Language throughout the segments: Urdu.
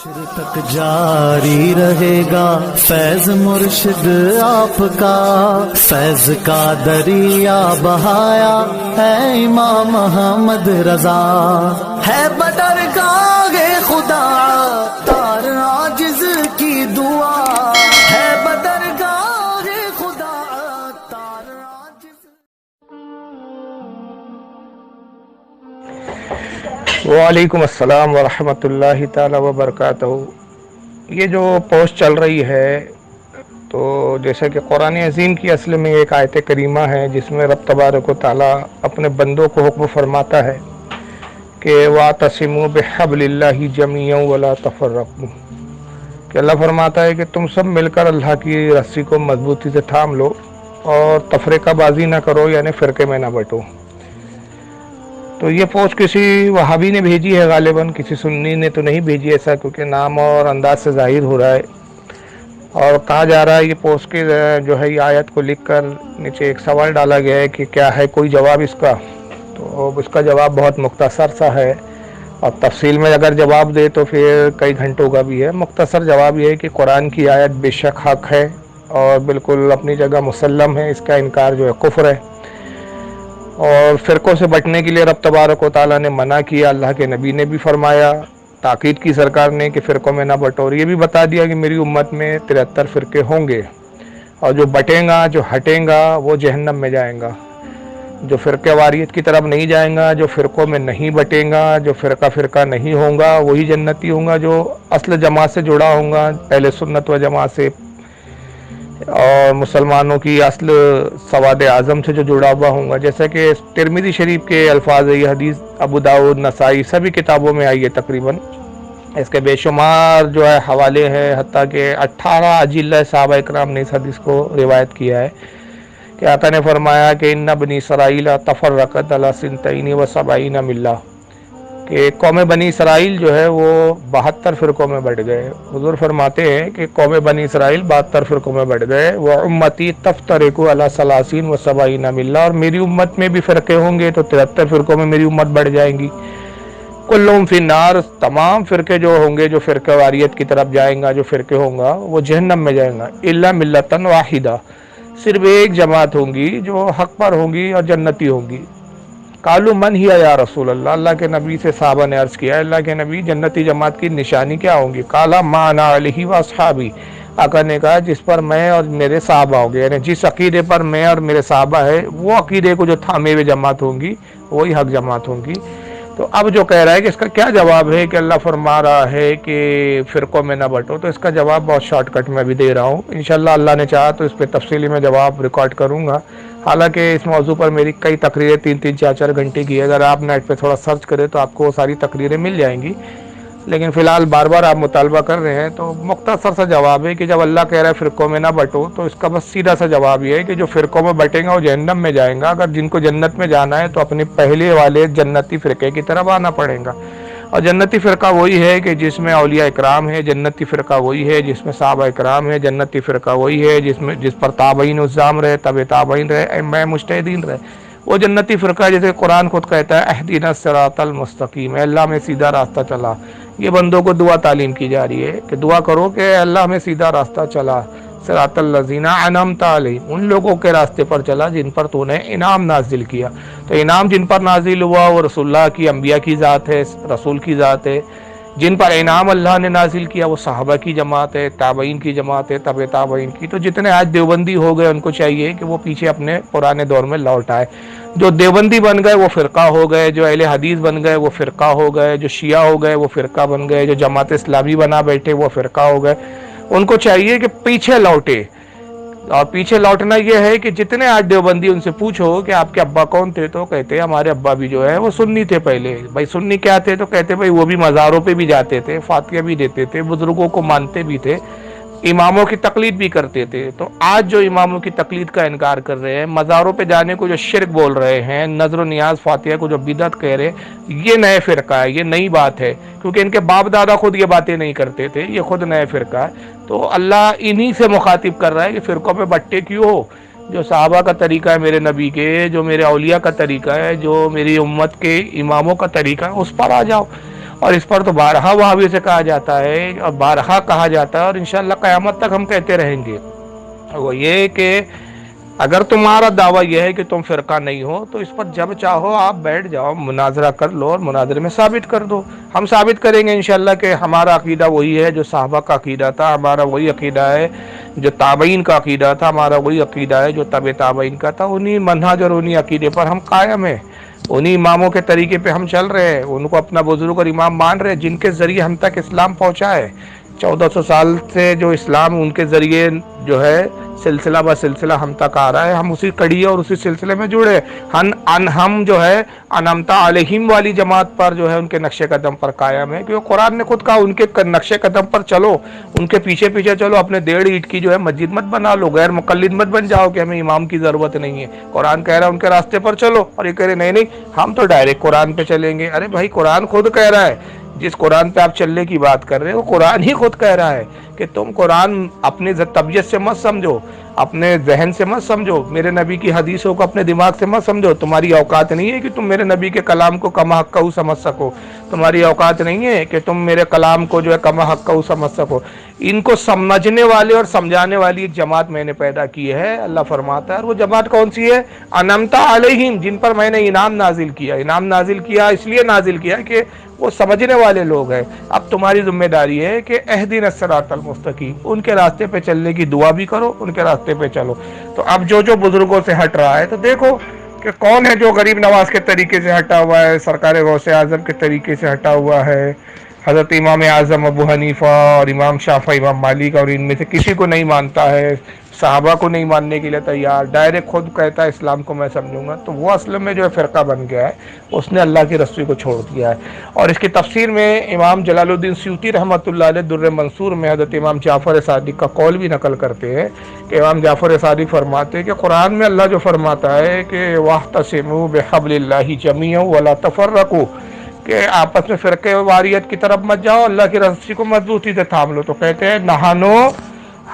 حشر تک جاری رہے گا فیض مرشد آپ کا، فیض کا دریا بہایا ہے امام محمد رضا، ہے بدرگاہ خدا تار عاجز کی دعا، ہے بدرگاہ خدا تار عاجز۔ وعلیکم السلام ورحمۃ اللہ تعالی وبرکاتہ۔ یہ جو پوسٹ چل رہی ہے تو جیسا کہ قرآن عظیم کی اصل میں ایک آیت کریمہ ہے جس میں رب تبارک و تعالی اپنے بندوں کو حکم فرماتا ہے کہ وَاعْتَصِمُوا بِحَبْلِ اللَّهِ جَمِيعًا وَلَا تَفَرَّقُوا، کہ اللہ فرماتا ہے کہ تم سب مل کر اللہ کی رسی کو مضبوطی سے تھام لو اور تفرقہ بازی نہ کرو، یعنی فرقے میں نہ بٹو۔ تو یہ پوسٹ کسی وہابی نے بھیجی ہے، غالباً کسی سنی نے تو نہیں بھیجی ایسا، کیونکہ نام اور انداز سے ظاہر ہو رہا ہے۔ اور کہا جا رہا ہے یہ پوسٹ کے جو ہے یہ آیت کو لکھ کر نیچے ایک سوال ڈالا گیا ہے کہ کیا ہے کوئی جواب اس کا، تو اس کا جواب بہت مختصر سا ہے، اور تفصیل میں اگر جواب دے تو پھر کئی گھنٹوں کا بھی ہے۔ مختصر جواب یہ ہے کہ قرآن کی آیت بے شک حق ہے اور بالکل اپنی جگہ مسلم ہے، اس کا انکار جو ہے کفر ہے، اور فرقوں سے بٹنے کے لیے رب تبارک و تعالیٰ نے منع کیا، اللہ کے نبی نے بھی فرمایا، تاکید کی سرکار نے کہ فرقوں میں نہ بٹو، اور یہ بھی بتا دیا کہ میری امت میں 73 فرقے ہوں گے، اور جو بٹیں گا، جو ہٹیں گا، وہ جہنم میں جائیں گا۔ جو فرقہ واریت کی طرف نہیں جائیں گا، جو فرقوں میں نہیں بٹیں گا، جو فرقہ نہیں ہوں گا، وہی جنتی ہوں گا جو اصل جماعت سے جڑا ہوں گا، اہل سنت و جماعت سے اور مسلمانوں کی اصل سواد اعظم سے جو جڑا ہوا ہوں گا۔ جیسا کہ ترمذی شریف کے الفاظ ہے، یہ حدیث ابو داؤد، نسائی سبھی کتابوں میں آئی ہے تقریباً، اس کے بے شمار جو ہے حوالے ہیں، حتیٰ کہ 18 اجلہ صحابہ اکرام نے اس حدیث کو روایت کیا ہے کہ آقا نے فرمایا کہ ان بنی اسرائیل تفرقت علی 72 ملہ، کہ قوم بنی اسرائیل جو ہے وہ 72 فرقوں میں بٹ گئے۔ حضور فرماتے ہیں کہ قوم بنی اسرائیل 72 فرقوں میں بٹ گئے، وَأُمَّتِي تَفْتَرِقُ عَلَى 73 مِلَّةً، اور میری امت میں بھی فرقے ہوں گے تو 73 فرقوں میں میری امت بڑھ جائیں گی۔ کلہم فی النار، تمام فرقے جو ہوں گے، جو فرقہ واریت کی طرف جائیں گا، جو فرقے ہوں گا وہ جہنم میں جائیں گا، الا ملۃ واحدہ، صرف ایک جماعت ہوں گی جو حق پر ہوں گی اور جنتی ہوں گی۔ قالوا من ہی یا رسول اللہ، اللہ کے نبی سے صحابہ نے عرض کیا، اللہ کے نبی جنتی جماعت کی نشانی کیا ہوں گی؟ قال ما انا علیہ واصحابی، آقا نے کہا جس پر میں اور میرے صحابہ ہوں گے، یعنی جس عقیدے پر میں اور میرے صحابہ ہے وہ عقیدے کو جو تھامے ہوئے جماعت ہوں گی وہی حق جماعت ہوں گی۔ تو اب جو کہہ رہا ہے کہ اس کا کیا جواب ہے کہ اللہ فرما رہا ہے کہ فرقوں میں نہ بٹو، تو اس کا جواب بہت شارٹ کٹ میں بھی دے رہا ہوں، انشاءاللہ اللہ نے چاہا تو اس پہ تفصیلی میں جواب ریکارڈ کروں گا۔ حالانکہ اس موضوع پر میری کئی تقریریں 3-3 4-4 گھنٹے کی ہے، اگر آپ نیٹ پہ تھوڑا سرچ کریں تو آپ کو وہ ساری تقریریں مل جائیں گی، لیکن فی الحال بار بار آپ مطالبہ کر رہے ہیں تو مختصر سا جواب ہے کہ جب اللہ کہہ رہا ہے فرقوں میں نہ بٹو، تو اس کا بس سیدھا سا جواب یہ ہے کہ جو فرقوں میں بٹیں گا وہ جہنم میں جائیں گا، اگر جن کو جنت میں جانا ہے تو اپنے پہلے والے جنتی فرقے کی طرف آنا پڑے گا، اور جنتی فرقہ وہی ہے کہ جس میں اولیاء اکرام ہے، جنتی فرقہ وہی ہے جس میں صحابہ اکرام ہے، جنتی فرقہ وہی ہے جس پر تابعین الزام رہے، تبع تابعین رہے، ائمہ مجتہدین رہے، وہ جنتی فرقہ جیسے قرآن خود کہتا ہے اہدنا الصراط المستقیم، اے اللہ ہمیں سیدھا راستہ چلا۔ یہ بندوں کو دعا تعلیم کی جا رہی ہے کہ دعا کرو کہ اے اللہ ہمیں سیدھا راستہ چلا، صراط الذین انعمت علیہم، ان لوگوں کے راستے پر چلا جن پر تو نے انعام نازل کیا۔ تو انعام جن پر نازل ہوا وہ رسول اللہ کی، انبیاء کی ذات ہے، رسول کی ذات ہے۔ جن پر انعام اللہ نے نازل کیا وہ صحابہ کی جماعت ہے، تابعین کی جماعت ہے، تبع تابعین کی۔ تو جتنے آج دیوبندی ہو گئے ان کو چاہیے کہ وہ پیچھے اپنے پرانے دور میں لوٹ آئے۔ جو دیوبندی بن گئے وہ فرقہ ہو گئے، جو اہل حدیث بن گئے وہ فرقہ ہو گئے، جو شیعہ ہو گئے وہ فرقہ بن گئے، جو جماعت اسلامی بنا بیٹھے وہ فرقہ ہو گئے۔ ان کو چاہیے کہ پیچھے لوٹے، اور پیچھے لوٹنا یہ ہے کہ جتنے آج دیوبندی ان سے پوچھو کہ آپ کے ابا کون تھے تو کہتے ہیں ہمارے ابا بھی جو ہے وہ سنی تھے پہلے۔ بھائی سنی کیا تھے تو کہتے بھائی وہ بھی مزاروں پہ بھی جاتے تھے، فاتحہ بھی دیتے تھے، بزرگوں کو مانتے بھی تھے، اماموں کی تقلید بھی کرتے تھے۔ تو آج جو اماموں کی تقلید کا انکار کر رہے ہیں، مزاروں پہ جانے کو جو شرک بول رہے ہیں، نذر و نیاز فاتحہ کو جو بدعت کہہ رہے ہیں، یہ نئے فرقہ ہے، یہ نئی بات ہے، کیونکہ ان کے باپ دادا خود یہ باتیں نہیں کرتے تھے، یہ خود نئے فرقہ ہے۔ تو اللہ انہی سے مخاطب کر رہا ہے کہ فرقوں پہ بٹے کیوں ہو؟ جو صحابہ کا طریقہ ہے میرے نبی کے، جو میرے اولیاء کا طریقہ ہے، جو میری امت کے اماموں کا طریقہ ہے، اس پر آ جاؤ۔ اور اس پر تو بارہا وہابی سے کہا جاتا ہے اور بارہا کہا جاتا ہے، اور انشاءاللہ قیامت تک ہم کہتے رہیں گے۔ وہ یہ کہ اگر تمہارا دعویٰ یہ ہے کہ تم فرقہ نہیں ہو تو اس پر جب چاہو آپ بیٹھ جاؤ، مناظرہ کر لو اور مناظرے میں ثابت کر دو۔ ہم ثابت کریں گے انشاءاللہ کہ ہمارا عقیدہ وہی ہے جو صحابہ کا عقیدہ تھا، ہمارا وہی عقیدہ ہے جو تابعین کا عقیدہ تھا، ہمارا وہی عقیدہ ہے جو تبع تابعین کا تھا۔ انہی منہج اور انہی عقیدے پر ہم قائم ہیں، انہی اماموں کے طریقے پہ ہم چل رہے ہیں، ان کو اپنا بزرگ اور امام مان رہے ہیں جن کے ذریعے ہم تک اسلام پہنچا ہے۔ 1400 سال سے جو اسلام ان کے ذریعے جو ہے سلسلہ بہ سلسلہ ہم تک آ رہا ہے، ہم اسی کڑی اور اسی سلسلے میں جڑے۔ ہم جو ہے انمتا علیہم والی جماعت پر جو ہے ان کے نقش قدم پر قائم ہے، کیونکہ قرآن نے خود کہا ان کے نقش قدم پر چلو، ان کے پیچھے پیچھے چلو، اپنے 1.5 اینٹ کی جو ہے مسجد مت بنا لو، غیر مقلد مت بن جاؤ کہ ہمیں امام کی ضرورت نہیں ہے۔ قرآن کہہ رہا ہے ان کے راستے پر چلو، اور یہ کہہ رہے نہیں ہم تو ڈائریکٹ قرآن پہ چلیں گے۔ ارے بھائی قرآن خود کہہ رہا ہے، جس قرآن پہ آپ چلنے کی بات کر رہے ہو قرآن ہی خود کہہ رہا ہے کہ تم قرآن اپنی طبیعت سے مت سمجھو، اپنے ذہن سے مت سمجھو، میرے نبی کی حدیثوں کو اپنے دماغ سے مت سمجھو۔ تمہاری اوقات نہیں ہے کہ تم میرے نبی کے کلام کو کما حق سمجھ سکو، تمہاری اوقات نہیں ہے کہ تم میرے کلام کو جو ہے کما حق سمجھ سکو۔ ان کو سمجھنے والے اور سمجھانے والی ایک جماعت میں نے پیدا کی ہے، اللہ فرماتا ہے، اور وہ جماعت کون سی ہے؟ انمتا علیہم، جن پر میں نے انعام نازل کیا۔ انعام نازل کیا اس لیے نازل کیا کہ وہ سمجھنے والے لوگ ہیں۔ اب تمہاری ذمہ داری ہے کہ اہدنا الصراط المستقیم، ان کے راستے پہ چلنے کی دعا بھی کرو، ان کے راستے پہ چلو۔ تو اب جو بزرگوں سے ہٹ رہا ہے تو دیکھو کہ کون ہے جو غریب نواز کے طریقے سے ہٹا ہوا ہے، سرکار غوث اعظم کے طریقے سے ہٹا ہوا ہے، حضرت امام اعظم ابو حنیفہ اور امام شافعی امام مالک، اور ان میں سے کسی کو نہیں مانتا ہے، صحابہ کو نہیں ماننے کے لیے تیار، ڈائریکٹ خود کہتا ہے اسلام کو میں سمجھوں گا، تو وہ اصل میں جو ہے فرقہ بن گیا ہے، اس نے اللہ کی رسی کو چھوڑ دیا ہے۔ اور اس کی تفسیر میں امام جلال الدین سیوطی رحمۃ اللہ علیہ در منصور میں حضرت امام جعفر صادق کا قول بھی نقل کرتے ہیں کہ امام جعفر صادق فرماتے ہیں کہ قرآن میں اللہ جو فرماتا ہے کہ وَاعْتَصِمُوا بِحَبْلِ اللَّهِ جَمِيعًا وَلَا تَفَرَّقُوا، کہ آپس میں فرقے واریت کی طرف مت جاؤ، اللہ کی رسی کو مضبوطی سے تھام لو۔ تو کہتے ہیں نہانو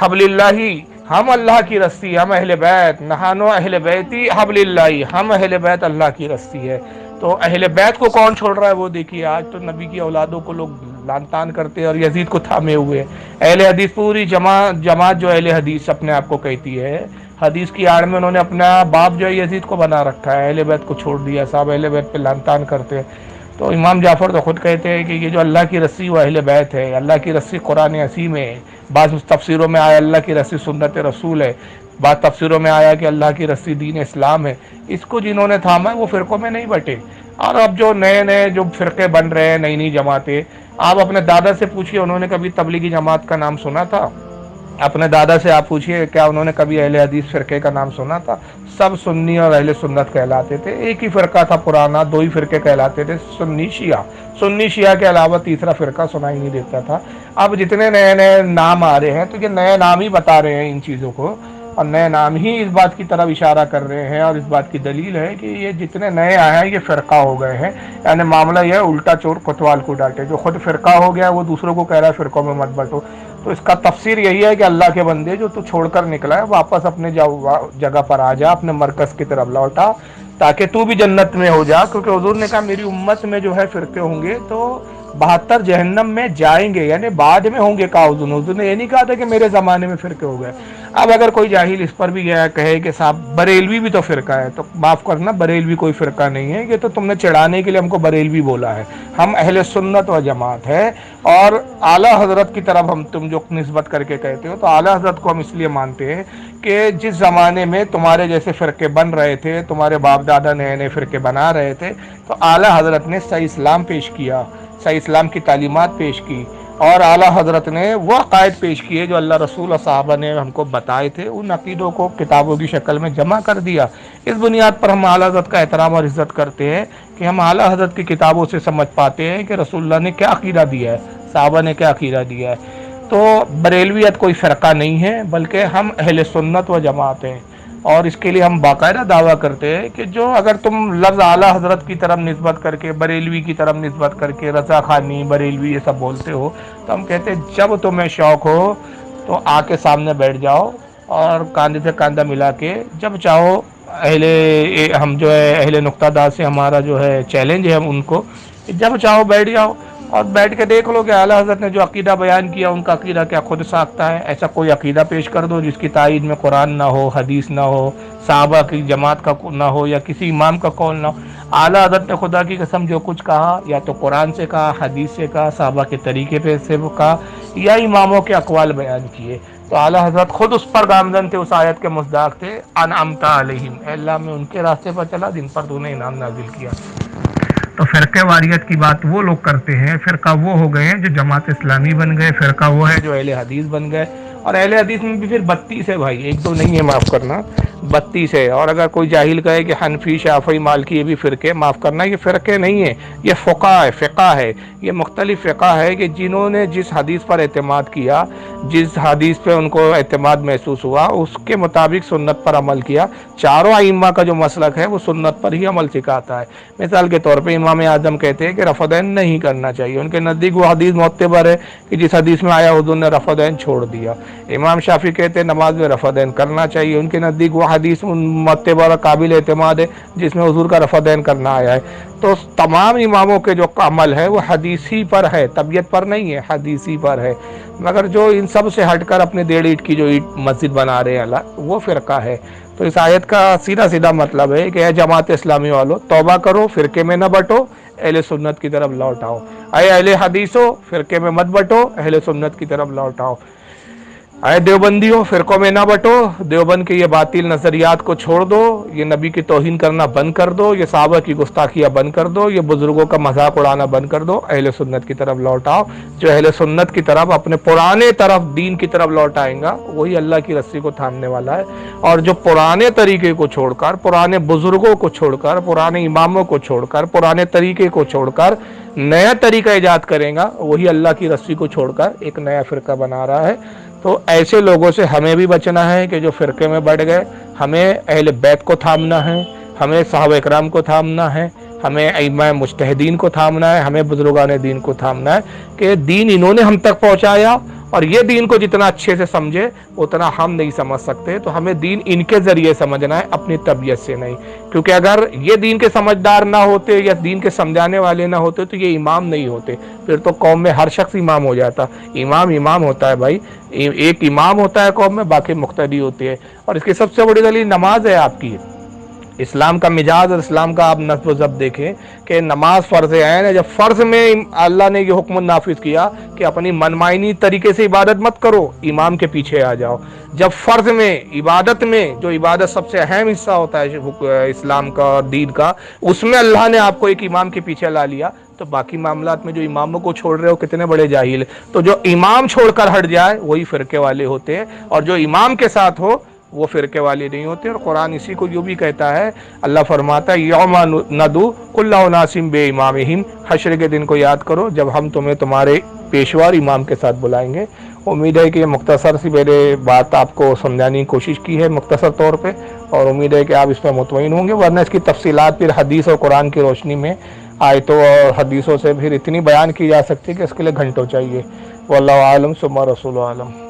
حبل اللہ، ہم اللہ کی رسی، ہم اہل بیت، نہانو اہل بیتی حبل اللہ، ہم اہل بیت اللہ کی رسی ہے۔ تو اہل بیت کو کون چھوڑ رہا ہے وہ دیکھیے، آج تو نبی کی اولادوں کو لوگ لعن طعن کرتے ہیں اور یزید کو تھامے ہوئے ہیں۔ اہل حدیث پوری جماعت جو اہل حدیث اپنے آپ کو کہتی ہے، حدیث کی آڑ میں انہوں نے اپنا باپ جو ہے یزید کو بنا رکھا ہے، اہل بیت کو چھوڑ دیا، صاحب اہل بیت پہ لعن طعن کرتے ہیں۔ تو امام جعفر تو خود کہتے ہیں کہ یہ جو اللہ کی رسی وہ اہل بیت ہے، اللہ کی رسی قرآن عظیم ہے۔ بعض تفسیروں میں آیا اللہ کی رسی سنت رسول ہے، بعض تفسیروں میں آیا کہ اللہ کی رسی دین اسلام ہے۔ اس کو جنہوں نے تھاما ہے وہ فرقوں میں نہیں بٹے۔ اور اب جو نئے جو فرقے بن رہے ہیں، نئی جماعتیں، آپ اپنے دادا سے پوچھئے انہوں نے کبھی تبلیغی جماعت کا نام سنا تھا؟ اپنے دادا سے آپ پوچھئے کیا انہوں نے کبھی اہل حدیث فرقے کا نام سنا تھا؟ سب سنی اور اہل سنت کہلاتے تھے، ایک ہی فرقہ تھا پرانا، 2 ہی فرقے کہلاتے تھے، سنی شیعہ۔ سنی شیعہ کے علاوہ تیسرا فرقہ سنائی نہیں دیتا تھا۔ اب جتنے نئے نام آ رہے ہیں تو یہ نئے نام ہی بتا رہے ہیں ان چیزوں کو، اور نئے نام ہی اس بات کی طرف اشارہ کر رہے ہیں، اور اس بات کی دلیل ہے کہ یہ جتنے نئے آئے ہیں یہ فرقہ ہو گئے ہیں۔ یعنی معاملہ یہ ہے الٹا چور کوتوال کو ڈانٹے، جو خود فرقہ ہو گیا وہ دوسروں کو کہہ رہا ہے فرقوں میں مت بٹو۔ تو اس کا تفسیر یہی ہے کہ اللہ کے بندے جو تو چھوڑ کر نکلا ہے واپس اپنے جگہ پر آ جا، اپنے مرکز کی طرف لوٹا، تاکہ تو بھی جنت میں ہو جا، کیونکہ حضور نے کہا میری امت میں جو ہے فرقے ہوں گے تو 72 جہنم میں جائیں گے، یعنی بعد میں ہوں گے۔ کہا حضور نے یہ نہیں کہا تھا کہ میرے زمانے میں فرقے ہو گئے۔ اب اگر کوئی جاہل اس پر بھی گیا کہے کہ صاحب بریلوی بھی تو فرقہ ہے، تو معاف کرنا، بریلوی کوئی فرقہ نہیں ہے، یہ تو تم نے چڑھانے کے لیے ہم کو بریلوی بولا ہے۔ ہم اہل سنت و جماعت ہے، اور اعلیٰ حضرت کی طرف تم جو نسبت کر کے کہتے ہو تو اعلیٰ حضرت کو ہم اس لیے مانتے ہیں کہ جس زمانے میں تمہارے جیسے فرقے بن رہے تھے، تمہارے باپ دادا نئے فرقے بنا رہے تھے، تو اعلیٰ حضرت نے صحیح اسلام پیش کیا، صحیح اسلام کی تعلیمات پیش کی، اور اعلیٰ حضرت نے وہ عقائد پیش کیے جو اللہ رسول اور صحابہ نے ہم کو بتائے تھے، ان عقیدوں کو کتابوں کی شکل میں جمع کر دیا۔ اس بنیاد پر ہم اعلیٰ حضرت کا احترام اور عزت کرتے ہیں کہ ہم اعلیٰ حضرت کی کتابوں سے سمجھ پاتے ہیں کہ رسول اللہ نے کیا عقیدہ دیا ہے، صحابہ نے کیا عقیدہ دیا ہے۔ تو بریلویت کوئی فرقہ نہیں ہے، بلکہ ہم اہل سنت و جماعت ہیں، اور اس کے لیے ہم باقاعدہ دعویٰ کرتے ہیں کہ جو اگر تم لفظ اعلیٰ حضرت کی طرف نسبت کر کے، بریلوی کی طرف نسبت کر کے رضا خانی، بریلوی یہ سب بولتے ہو، تو ہم کہتے ہیں جب تمہیں شوق ہو تو آ کے سامنے بیٹھ جاؤ، اور کاندھے سے کاندھا ملا کے جب چاہو ہم جو ہے اہل نقطہ دار سے ہمارا جو ہے چیلنج ہے ہم ان کو، جب چاہو بیٹھ جاؤ، اور بیٹھ کے دیکھ لو کہ اعلیٰ حضرت نے جو عقیدہ بیان کیا ان کا عقیدہ کیا خود ساختہ ہے؟ ایسا کوئی عقیدہ پیش کر دو جس کی تائید میں قرآن نہ ہو، حدیث نہ ہو، صحابہ کی جماعت کا نہ ہو، یا کسی امام کا قول نہ ہو۔ اعلیٰ حضرت نے خدا کی قسم جو کچھ کہا یا تو قرآن سے کہا، حدیث سے کہا، صحابہ کے طریقے پہ سے کہا، یا اماموں کے اقوال بیان کیے۔ تو اعلیٰ حضرت خود اس پر گامزن تھے، اس آیت کے مصداق تھے، انعمت علیہم، اے اللہ میں ان کے راستے پر چلا جن پر تو نے انعام نازل کیا۔ تو فرقہ واریت کی بات وہ لوگ کرتے ہیں، فرقہ وہ ہو گئے ہیں جو جماعت اسلامی بن گئے، فرقہ وہ ہے جو اہل حدیث بن گئے، اور اہل حدیث میں بھی پھر 32 ہے بھائی، ایک دو نہیں ہے، معاف کرنا، 32 ہے۔ اور اگر کوئی جاہل کہے کہ حنفی، شافعی، مالکی یہ بھی فرقے، معاف کرنا، یہ فرقے نہیں ہیں، یہ فقہ ہے، یہ مختلف فقہ ہے کہ جنہوں نے جس حدیث پر اعتماد کیا، جس حدیث پہ ان کو اعتماد محسوس ہوا، اس کے مطابق سنت پر عمل کیا۔ چاروں ائمہ کا جو مسلک ہے وہ سنت پر ہی عمل سکھاتا ہے۔ مثال کے طور پہ امام اعظم کہتے ہیں کہ رفع دین نہیں کرنا چاہیے، ان کے نزدیک وہ حدیث معتبر ہے کہ جس حدیث میں آیا حضور نے رفع دین چھوڑ دیا۔ امام شافعی کہتے ہیں نماز میں رفع دین کرنا چاہیے، ان کے نزدیک وہ حدیث معتبر اور قابل اعتماد ہے جس میں حضور کا رفع دین کرنا آیا ہے۔ تو تمام اماموں کے جو عمل ہے وہ حدیثی پر ہے، طبیعت پر نہیں ہے، حدیثی پر ہے۔ مگر جو ان سب سے ہٹ کر اپنے 1.5 اینٹ کی جو اینٹ مسجد بنا رہے ہیں اللہ، وہ فرقہ ہے۔ تو اس آیت کا سیدھا مطلب ہے کہ اے جماعت اسلامی والو، توبہ کرو، فرقے میں نہ بٹو، اہل سنت کی طرف لوٹ آؤ۔ اے اہل حدیثو، فرقے میں مت بٹو، اہل سنت کی طرف لوٹ آؤ۔ اے دیوبندیوں، فرقوں میں نہ بٹو، دیوبند کے یہ باطل نظریات کو چھوڑ دو، یہ نبی کی توہین کرنا بند کر دو، یہ صحابہ کی گستاخیاں بند کر دو، یہ بزرگوں کا مذاق اڑانا بند کر دو، اہل سنت کی طرف لوٹ آؤ۔ جو اہل سنت کی طرف، اپنے پرانے طرف، دین کی طرف لوٹ آئیں گا، وہی اللہ کی رسی کو تھامنے والا ہے۔ اور جو پرانے طریقے کو چھوڑ کر، پرانے بزرگوں کو چھوڑ کر، پرانے اماموں کو چھوڑ کر، پرانے طریقے کو چھوڑ کر نیا طریقہ ایجاد کرے گا، وہی اللہ کی رسی کو چھوڑ کر ایک نیا فرقہ بنا رہا ہے۔ تو ایسے لوگوں سے ہمیں بھی بچنا ہے کہ جو فرقے میں بڑھ گئے۔ ہمیں اہل بیت کو تھامنا ہے، ہمیں صحابہ اکرام کو تھامنا ہے، ہمیں ائمہ مجتہدین کو تھامنا ہے، ہمیں بزرگان دین کو تھامنا ہے کہ دین انہوں نے ہم تک پہنچایا، اور یہ دین کو جتنا اچھے سے سمجھے اتنا ہم نہیں سمجھ سکتے۔ تو ہمیں دین ان کے ذریعے سمجھنا ہے، اپنی طبیعت سے نہیں، کیونکہ اگر یہ دین کے سمجھدار نہ ہوتے یا دین کے سمجھانے والے نہ ہوتے تو یہ امام نہیں ہوتے، پھر تو قوم میں ہر شخص امام ہو جاتا۔ امام ہوتا ہے بھائی، ایک امام ہوتا ہے قوم میں، باقی مقتدی ہوتے ہیں۔ اور اس کی سب سے بڑی دلیل نماز ہے آپ کی۔ اسلام کا مزاج اور اسلام کا آپ نصب و ضبط دیکھیں کہ نماز فرض عین ہے۔ جب فرض میں اللہ نے یہ حکم نافذ کیا کہ اپنی منمانی طریقے سے عبادت مت کرو، امام کے پیچھے آ جاؤ۔ جب فرض میں، عبادت میں، جو عبادت سب سے اہم حصہ ہوتا ہے اسلام کا اور دین کا، اس میں اللہ نے آپ کو ایک امام کے پیچھے لا لیا، تو باقی معاملات میں جو اماموں کو چھوڑ رہے ہو کتنے بڑے جاہل۔ تو جو امام چھوڑ کر ہٹ جائے وہی فرقے والے ہوتے ہیں، اور جو امام کے ساتھ ہو وہ فرقے والے نہیں ہوتے۔ اور قرآن اسی کو یوں بھی کہتا ہے، اللہ فرماتا ہے یوم ندعو کل اناس بامامہم، حشر کے دن کو یاد کرو جب ہم تمہیں تمہارے پیشوا اور امام کے ساتھ بلائیں گے۔ امید ہے کہ یہ مختصر سی میرے بات آپ کو سمجھانے کی کوشش کی ہے مختصر طور پہ، اور امید ہے کہ آپ اس پہ مطمئن ہوں گے، ورنہ اس کی تفصیلات پھر حدیث اور قرآن کی روشنی میں، آیتوں اور حدیثوں سے پھر اتنی بیان کی جا سکتی ہے کہ اس کے لیے گھنٹوں چاہیے۔ واللہ عالم ثم رسول عالم۔